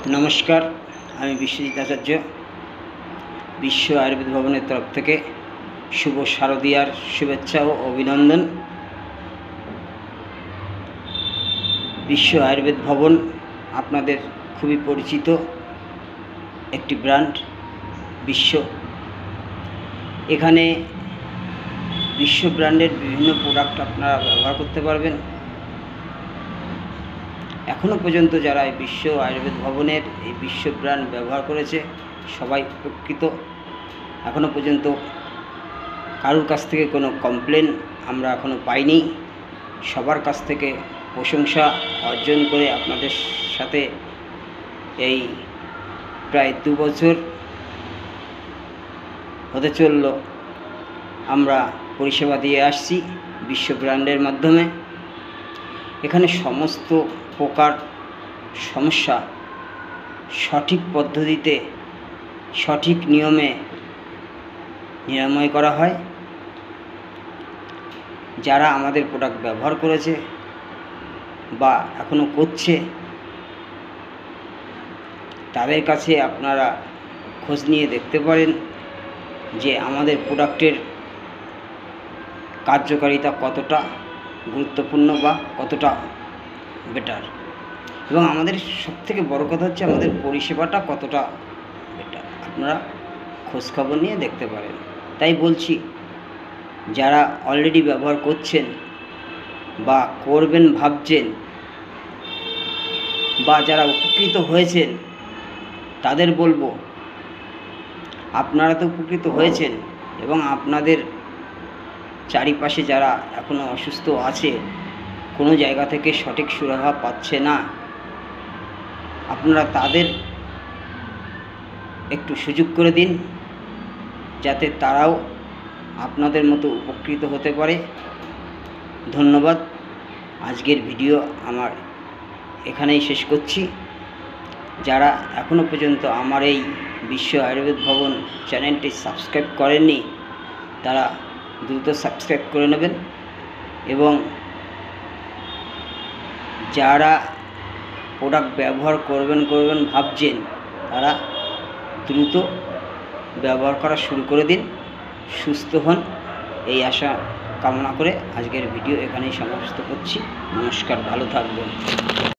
नमस्कार আমি বিশ্বজিৎ আচার্য বিশ্ব আয়ুর্বেদ ভবনের তরফ থেকে শুভ শারদীয়ার শুভেচ্ছা ও অভিনন্দন। বিশ্ব আয়ুর্বেদ ভবন আপনাদের খুবই পরিচিত একটি ব্র্যান্ড। বিশ্ব এখানে বিশ্ব ব্র্যান্ডের বিভিন্ন প্রোডাক্ট আপনারা ব্যবহার করতে পারবেন। এখনও পর্যন্ত যারা এই বিশ্ব আয়ুর্বেদ ভবনের এই বিশ্ব ব্র্যান্ড ব্যবহার করেছে সবাই উপকৃত। এখনও পর্যন্ত কারোর কাছ থেকে কোনো কমপ্লেন আমরা এখনও পাইনি। সবার কাছ থেকে প্রশংসা অর্জন করে আপনাদের সাথে এই প্রায় 2 বছর হতে চলল আমরা পরিষেবা দিয়ে আসছি বিশ্ব ব্র্যান্ডের মাধ্যমে। এখানে সমস্ত প্রকার সমস্যা সঠিক পদ্ধতিতে সঠিক নিয়মে নিরাময় করা হয়। যারা আমাদের প্রোডাক্ট ব্যবহার করেছে বা এখনও করছে তাদের কাছে আপনারা খোঁজ নিয়ে দেখতে পারেন যে আমাদের প্রোডাক্টের কার্যকারিতা কতটা গুরুত্বপূর্ণ বা কতটা বেটার, এবং আমাদের সবথেকে বড় কথা হচ্ছে আমাদের পরিষেবাটা কতটা বেটার। আপনারা খোঁজখবর নিয়ে দেখতে পারেন। তাই বলছি, যারা অলরেডি ব্যবহার করছেন বা করবেন ভাবছেন বা যারা উপকৃত হয়েছেন তাদের বলবো, আপনারা তো উপকৃত হয়েছেন এবং আপনাদের চারিপাশে যারা এখনও অসুস্থ আছে, কোনো জায়গা থেকে সঠিক সুরাহা পাচ্ছে না, আপনারা তাদের একটু সুযোগ করে দিন যাতে তারাও আপনাদের মতো উপকৃত হতে পারে। ধন্যবাদ। আজকের ভিডিও আমার এখানেই শেষ করছি। যারা এখনও পর্যন্ত আমার এই বিশ্ব আয়ুর্বেদ ভবন চ্যানেলটি সাবস্ক্রাইব করেননি তারা দ্রুত সাবস্ক্রাইব করে নেবেন, এবং যারা প্রোডাক্ট ব্যবহার করবেন ভাবছেন তারা দ্রুত ব্যবহার করা শুরু করে দিন। সুস্থ হন এই আশা কামনা করে আজকের ভিডিও এখানেই সমাপ্ত করছি। নমস্কার, ভালো থাকবেন।